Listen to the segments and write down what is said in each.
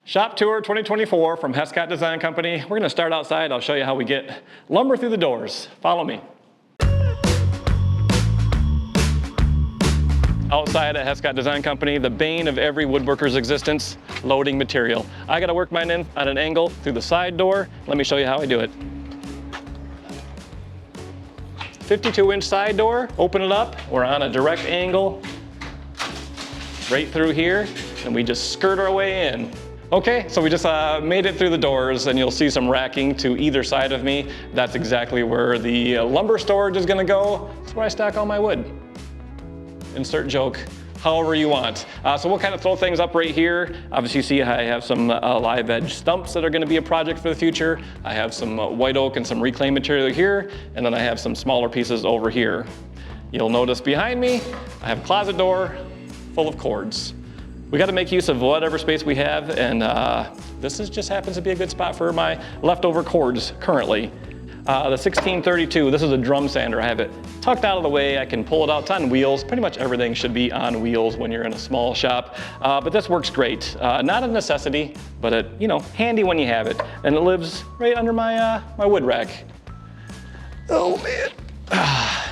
Shop Tour 2024 from Hescott Design Company. We're gonna start outside. I'll show you how we get lumber through the doors. Follow me. Outside at Hescott Design Company, the bane of every woodworker's existence, loading material. I gotta work mine in at an angle through the side door. Let me show you how I do it. 52-inch side door, open it up. We're on a direct angle right through here, and we just skirt our way in. Okay, so we just made it through the doors, and you'll see some racking to either side of me. That's exactly where the lumber storage is gonna go. That's where I stack all my wood. Insert joke, however you want. So we'll kind of throw things up right here. Obviously you see I have some live edge stumps that are gonna be a project for the future. I have some white oak and some reclaimed material here, and then I have some smaller pieces over here. You'll notice behind me, I have a closet door full of cords. We gotta make use of whatever space we have, and just happens to be a good spot for my leftover cords currently. The 1632, this is a drum sander. I have it tucked out of the way. I can pull it out. It's on wheels. Pretty much everything should be on wheels when you're in a small shop. But this works great. Not a necessity, but handy when you have it. And it lives right under my wood rack. Oh man.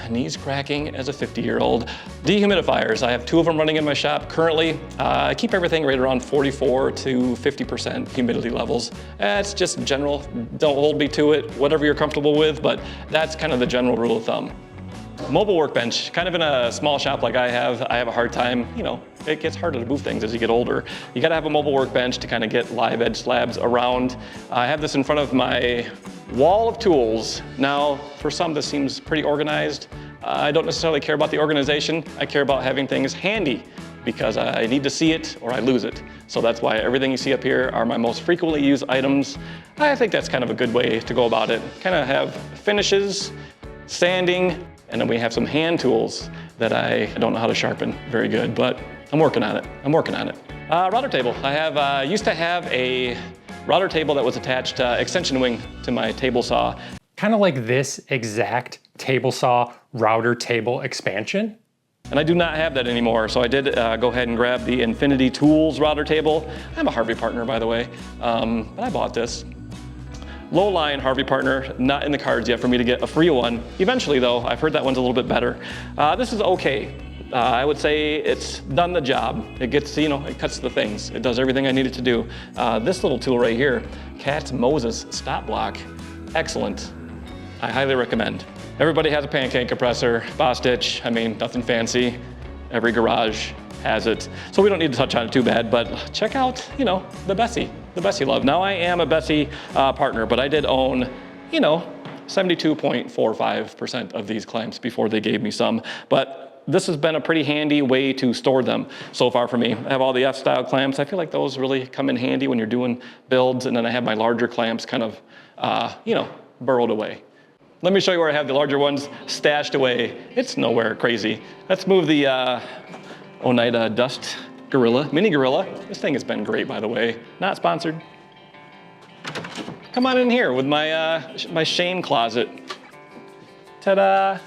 Knees cracking as a 50-year-old. Dehumidifiers, I have 2 of them running in my shop currently. I keep everything right around 44 to 50% humidity levels. It's just general, don't hold me to it, whatever you're comfortable with, but that's kind of the general rule of thumb. Mobile workbench, kind of in a small shop like I have a hard time, it gets harder to move things as you get older. You gotta have a mobile workbench to kind of get live edge slabs around. I have this in front of my wall of tools. Now, for some this seems pretty organized. I don't necessarily care about the organization. I care about having things handy because I need to see it or I lose it. So that's why everything you see up here are my most frequently used items. I think that's kind of a good way to go about it. Kind of have finishes, sanding, and then we have some hand tools that I don't know how to sharpen very good, but I'm working on it. Router table. I used to have a router table that was attached extension wing to my table saw. Kind of like this exact table saw router table expansion. And I do not have that anymore, so I did go ahead and grab the Harvey Tools router table. I'm a Harvey partner, by the way, but I bought this. Low line Harvey partner, not in the cards yet for me to get a free one. Eventually though, I've heard that one's a little bit better. This is okay. I would say it's done the job. It gets, it cuts the things. It does everything I need it to do. This little tool right here, Cat's Moses stop block, excellent. I highly recommend. Everybody has a pancake compressor, boss stitch, nothing fancy. Every garage has it. So we don't need to touch on it too bad, but check out, the Bessie love. Now I am a Bessie partner, but I did own, 72.45% of these clamps before they gave me some. But this has been a pretty handy way to store them so far for me. I have all the F-style clamps. I feel like those really come in handy when you're doing builds, and then I have my larger clamps kind of, burrowed away. Let me show you where I have the larger ones stashed away. It's nowhere crazy. Let's move the Oneida Dust Gorilla, Mini Gorilla. This thing has been great, by the way. Not sponsored. Come on in here with my shame closet. Ta-da!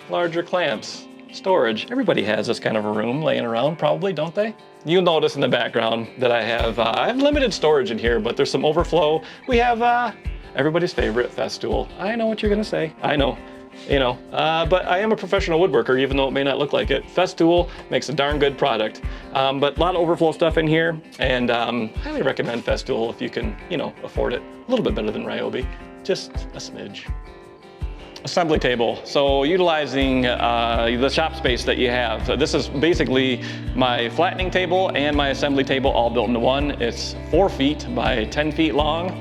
Larger clamps, storage. Everybody has this kind of a room laying around, probably, don't they? You'll notice in the background that I have limited storage in here, but there's some overflow. We have everybody's favorite Festool. I know what you're gonna say. I know. But I am a professional woodworker, even though it may not look like it. Festool makes a darn good product. But a lot of overflow stuff in here, and highly recommend Festool if you can, afford it. A little bit better than Ryobi, just a smidge. Assembly table. So utilizing the shop space that you have. So this is basically my flattening table and my assembly table all built into one. It's 4 feet by 10 feet long.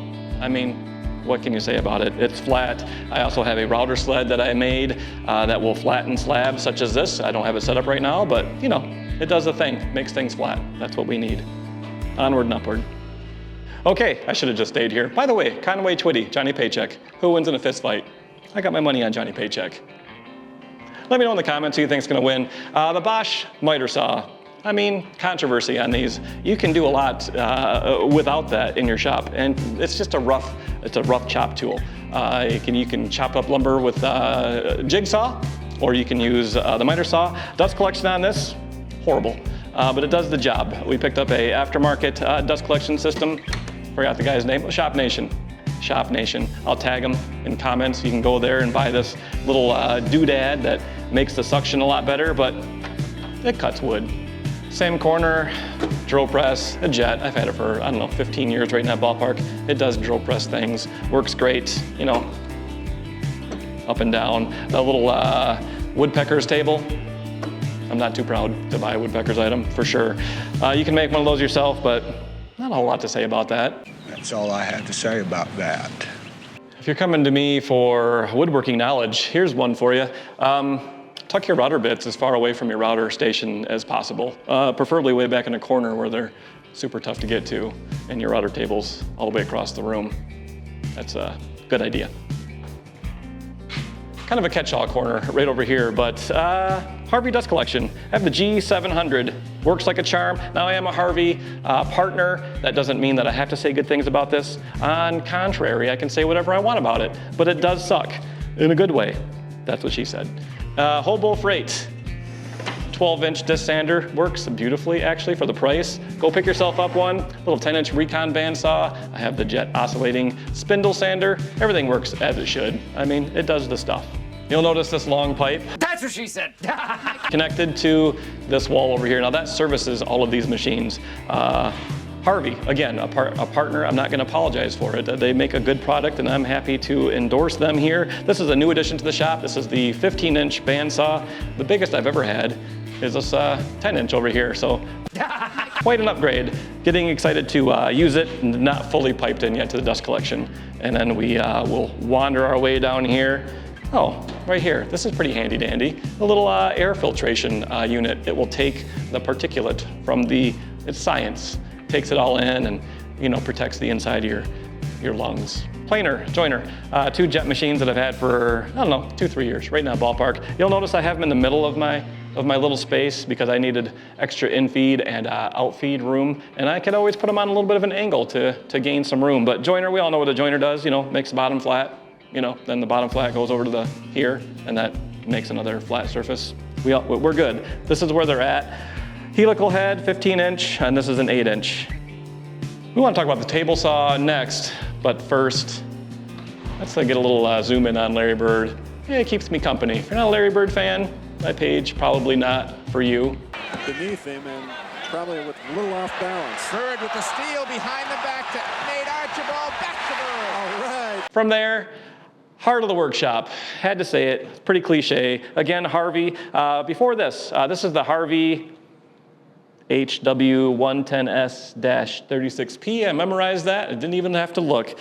What can you say about it? It's flat. I also have a router sled that I made that will flatten slabs such as this. I don't have it set up right now, but it does the thing, makes things flat. That's what we need. Onward and upward. Okay, I should have just stayed here. By the way, Conway Twitty, Johnny Paycheck. Who wins in a fist fight? I got my money on Johnny Paycheck. Let me know in the comments who you think's gonna win. The Bosch miter saw. Controversy on these. You can do a lot without that in your shop, and it's just a rough chop tool. You can chop up lumber with a jigsaw, or you can use the miter saw. Dust collection on this, horrible. but it does the job. We picked up a aftermarket dust collection system. Forgot the guy's name. Shop Nation. Shop Nation. I'll tag them in comments. You can go there and buy this little doodad that makes the suction a lot better, but it cuts wood. Same corner, drill press, a jet. I've had it for, I don't know, 15 years right in that ballpark. It does drill press things, works great, you know, up and down. The little woodpecker's table. I'm not too proud to buy a woodpecker's item, for sure. You can make one of those yourself, but not a whole lot to say about that. That's all I have to say about that. If you're coming to me for woodworking knowledge, here's one for you. Tuck your router bits as far away from your router station as possible, preferably way back in a corner where they're super tough to get to, and your router table's all the way across the room. That's a good idea. Kind of a catch-all corner right over here, but Harvey Dust Collection. I have the G700, works like a charm. Now I am a Harvey partner. That doesn't mean that I have to say good things about this. On contrary, I can say whatever I want about it, but it does suck in a good way. That's what she said. Hobo Freight, 12-inch disc sander, works beautifully actually for the price. Go pick yourself up one, little 10-inch Recon bandsaw. I have the jet oscillating spindle sander. Everything works as it should. I mean, it does the stuff. You'll notice this long pipe. That's what she said. Connected to this wall over here. Now that services all of these machines. Harvey, again, a partner, I'm not gonna apologize for it. They make a good product and I'm happy to endorse them here. This is a new addition to the shop. This is the 15-inch bandsaw. The biggest I've ever had is this 10-inch over here, so quite an upgrade. Getting excited to use it, not fully piped in yet to the dust collection. And then we will wander our way down here. Oh, right here, this is pretty handy dandy. A little air filtration unit. It will take the particulate from it's science. Takes it all in and, you know, protects the inside of your lungs. Planer, joiner, 2 jet machines that I've had for, I don't know, 2-3 years, right now ballpark. You'll notice I have them in the middle of my little space because I needed extra in-feed and out-feed room, and I could always put them on a little bit of an angle to gain some room. But joiner, we all know what a joiner does, you know, makes the bottom flat, you know, then the bottom flat goes over to here, and that makes another flat surface. We're good. This is where they're at. Helical head, 15-inch, and this is an 8-inch. We want to talk about the table saw next, but first, let's get a little zoom in on Larry Bird. Yeah, it keeps me company. If you're not a Larry Bird fan, my page probably not for you. Beneath him and probably with a little off balance. Bird with the steal behind the back to Nate Archibald, back to Bird. All right. From there, heart of the workshop. Had to say it, it's pretty cliche. Again, Harvey. Before this, this is the Harvey HW110S-36P. I memorized that. I didn't even have to look.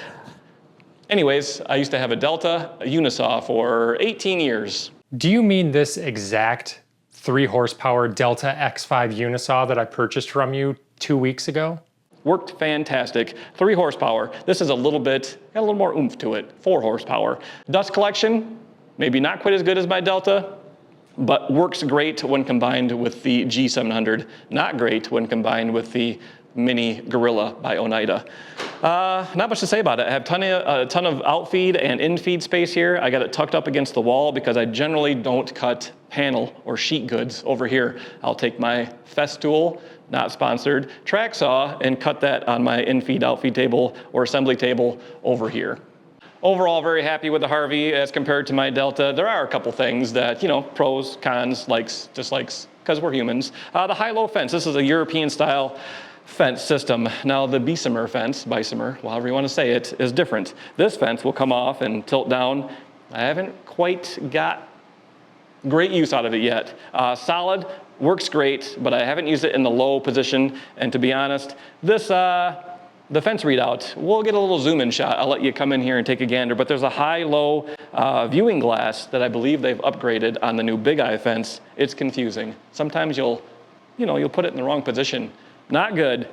Anyways, I used to have a Delta, a Unisaw for 18 years. Do you mean this exact 3 horsepower Delta X5 Unisaw that I purchased from you 2 weeks ago? Worked fantastic. 3 horsepower. This is got a little more oomph to it. 4 horsepower. Dust collection, maybe not quite as good as my Delta, but works great when combined with the G700. Not great when combined with the Mini Gorilla by Oneida. Not much to say about it. I have a ton of outfeed and infeed space here. I got it tucked up against the wall because I generally don't cut panel or sheet goods over here. I'll take my Festool, not sponsored, track saw and cut that on my infeed, outfeed table or assembly table over here. Overall, very happy with the Harvey as compared to my Delta. There are a couple things that, you know, pros, cons, likes, dislikes, because we're humans. The high-low fence, this is a European style fence system. Now the Bessemer fence, however you want to say it, is different. This fence will come off and tilt down. I haven't quite got great use out of it yet. Solid, works great, but I haven't used it in the low position. And to be honest, this, the fence readout, we'll get a little zoom in shot. I'll let you come in here and take a gander, but there's a high-low viewing glass that I believe they've upgraded on the new Big Eye fence. It's confusing. Sometimes you'll put it in the wrong position. Not good,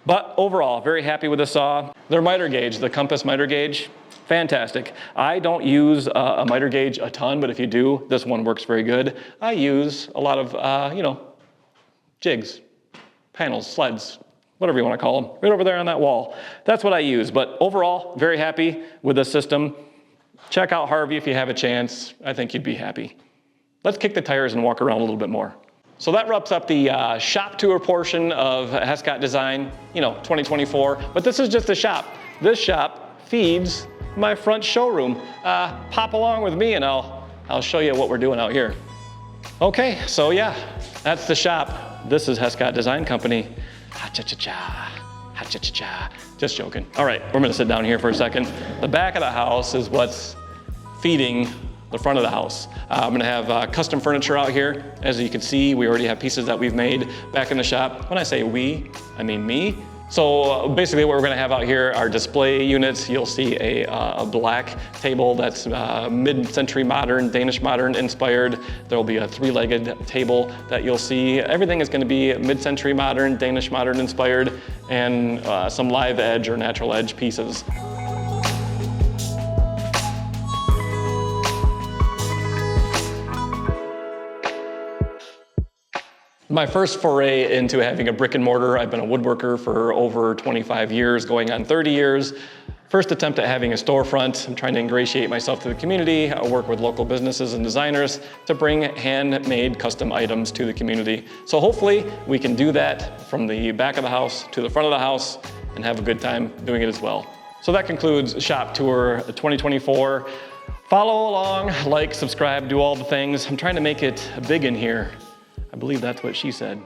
but overall, very happy with the saw. Their miter gauge, the compass miter gauge, fantastic. I don't use a miter gauge a ton, but if you do, this one works very good. I use a lot of, jigs, panels, sleds, whatever you want to call them, right over there on that wall. That's what I use, but overall, very happy with this system. Check out Harvey if you have a chance. I think you'd be happy. Let's kick the tires and walk around a little bit more. So that wraps up the shop tour portion of Hescott Design, 2024. But this is just a shop. This shop feeds my front showroom. Pop along with me and I'll show you what we're doing out here. Okay, so yeah, that's the shop. This is Hescott Design Company. Ha-cha-cha-cha, ha-cha-cha-cha. Just joking. All right, we're gonna sit down here for a second. The back of the house is what's feeding the front of the house. I'm gonna have custom furniture out here. As you can see, we already have pieces that we've made back in the shop. When I say we, I mean me. So basically what we're gonna have out here are display units. You'll see a black table that's mid-century modern, Danish modern inspired. There'll be a 3-legged table that you'll see. Everything is gonna be mid-century modern, Danish modern inspired, and some live edge or natural edge pieces. My first foray into having a brick and mortar, I've been a woodworker for over 25 years, going on 30 years. First attempt at having a storefront. I'm trying to ingratiate myself to the community. I work with local businesses and designers to bring handmade custom items to the community. So hopefully we can do that from the back of the house to the front of the house and have a good time doing it as well. So that concludes Shop Tour 2024. Follow along, like, subscribe, do all the things. I'm trying to make it big in here. I believe that's what she said.